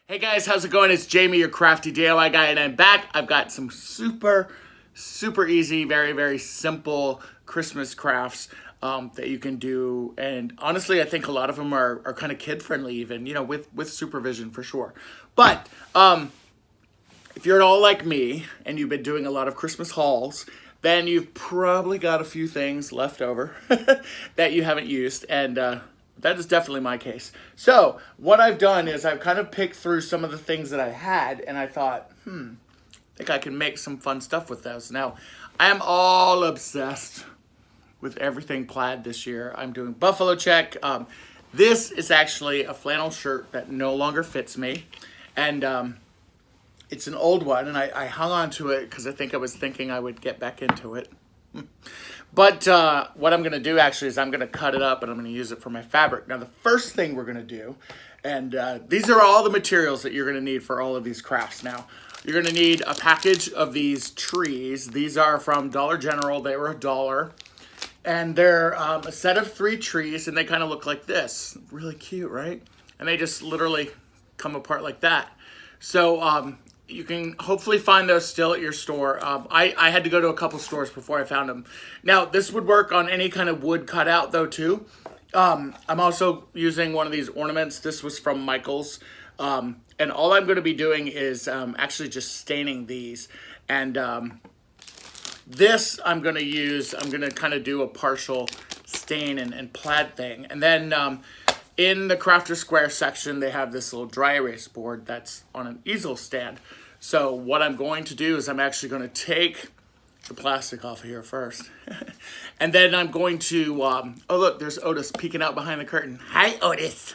Hey guys, how's it going? It's Jamie, your crafty DIY guy, and I'm back. I've got some super easy, very simple Christmas crafts that you can do. And honestly, I think a lot of them are kind of kid-friendly even, with supervision for sure. But if you're at all like me and you've been doing a lot of Christmas hauls, then you've probably got a few things left over that you haven't used. And that is definitely my case. So what I've done is I've kind of picked through some of the things that I had, and I thought, I think I can make some fun stuff with those. Now, I am all obsessed with everything plaid this year. I'm doing buffalo check. This is actually a flannel shirt that no longer fits me, and it's an old one, and I hung on to it because I was thinking I would get back into it. But what I'm going to do actually is I'm going to cut it up and I'm going to use it for my fabric. Now the first thing we're going to do, and these are all the materials that you're going to need for all of these crafts. Now you're going to need a package of these trees. These are from Dollar General. They were $1. And they're a set of 3 trees, and they kind of look like this. Really cute, right? And they just literally come apart like that. So you can hopefully find those still at your store. I had to go to a couple stores before I found them. Now, this would work on any kind of wood cutout, though, too. I'm also using one of these ornaments. This was from Michael's. And all I'm going to be doing is actually just staining these. And this I'm going to kind of do a partial stain and plaid thing. And then in the Crafter Square section, they have this little dry erase board that's on an easel stand. So what I'm going to do is I'm actually going to take the plastic off of here first. And then I'm going to, oh look, there's Otis peeking out behind the curtain. Hi, Otis.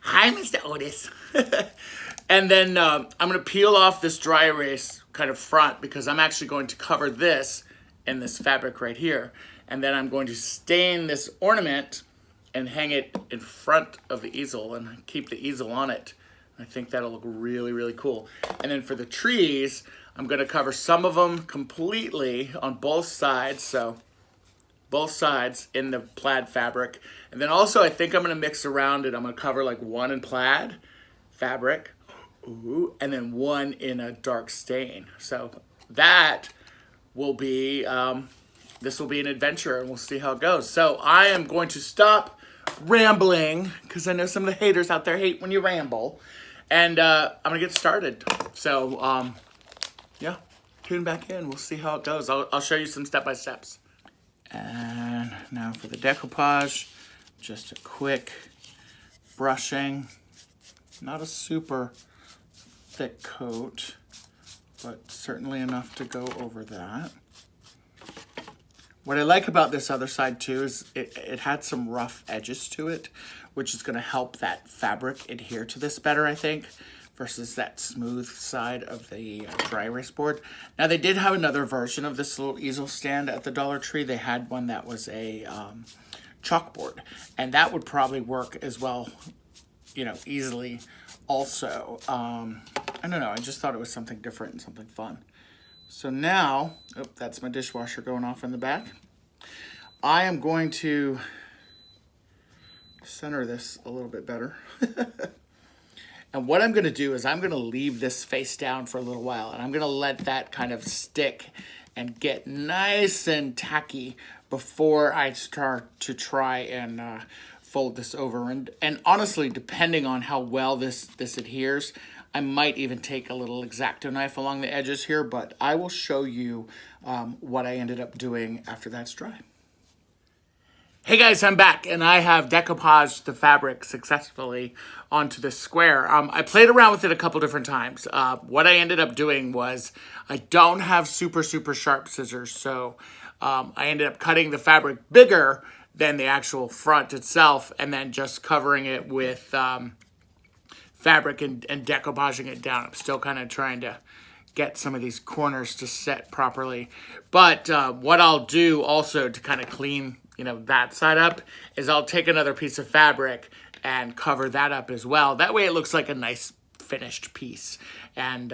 Hi, Mr. Otis. And then I'm going to peel off this dry erase kind of front because I'm actually going to cover this in this fabric right here. And then I'm going to stain this ornament and hang it in front of the easel and keep the easel on it. I think that'll look really cool. And then for the trees, I'm going to cover some of them completely on both sides. So both sides in the plaid fabric. And then also I think I'm going to mix around it. I'm going to cover like one in plaid fabric, ooh, and then one in a dark stain. So that will be, this will be an adventure, and we'll see how it goes. So I am going to stop rambling because I know some of the haters out there hate when you ramble, and I'm gonna get started. So yeah, tune back in. We'll see how it goes. I'll show you some step-by-steps. And now for the decoupage, just a quick brushing, not a super thick coat, but certainly enough to go over that. What I like about this other side too is it had some rough edges to it, which is going to help that fabric adhere to this better, I think, versus that smooth side of the dry erase board. Now they did have another version of this little easel stand at the Dollar Tree. They had one that was a chalkboard, and that would probably work as well, easily also. I don't know, I just thought it was something different and something fun. So now, oh, that's my dishwasher going off in the back. I am going to center this a little bit better. And what I'm going to do is I'm going to leave this face down for a little while, and I'm going to let that kind of stick and get nice and tacky before I start to try and fold this over. And honestly, depending on how well this adheres, I might even take a little X-Acto knife along the edges here, but I will show you what I ended up doing after that's dry. Hey guys, I'm back, and I have decoupaged the fabric successfully onto this square. I played around with it a couple different times. What I ended up doing was I don't have super sharp scissors, so I ended up cutting the fabric bigger than the actual front itself, and then just covering it with fabric and decoupaging it down. I'm still kind of trying to get some of these corners to set properly. But what I'll do also to kind of clean, that side up is I'll take another piece of fabric and cover that up as well. That way it looks like a nice finished piece. And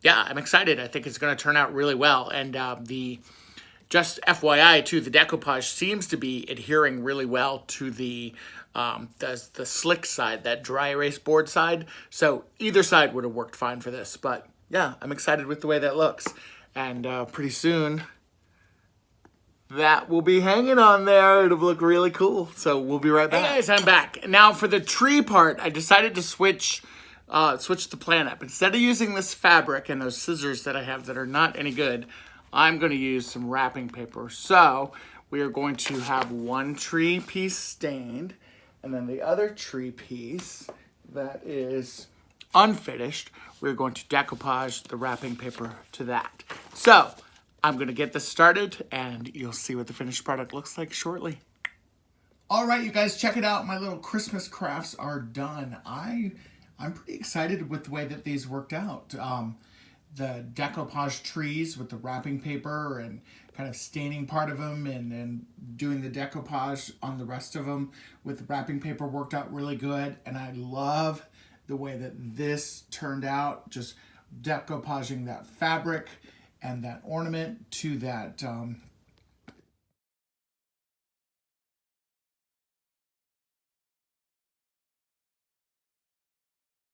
yeah, I'm excited. I think it's going to turn out really well. And just FYI too, the decoupage seems to be adhering really well to the the slick side, that dry erase board side. So either side would have worked fine for this. But yeah, I'm excited with the way that looks. And pretty soon, that will be hanging on there. It'll look really cool. So we'll be right back. Hey guys, I'm back. Now for the tree part, I decided to switch the plan up. Instead of using this fabric and those scissors that I have that are not any good, I'm going to use some wrapping paper. So we are going to have one tree piece stained, and then the other tree piece that is unfinished, we're going to decoupage the wrapping paper to that. So I'm going to get this started, and you'll see what the finished product looks like shortly. All right, you guys, check it out. My little Christmas crafts are done. I'm pretty excited with the way that these worked out. The decoupage trees with the wrapping paper and kind of staining part of them and then doing the decoupage on the rest of them with the wrapping paper worked out really good. And I love the way that this turned out, just decoupaging that fabric and that ornament to that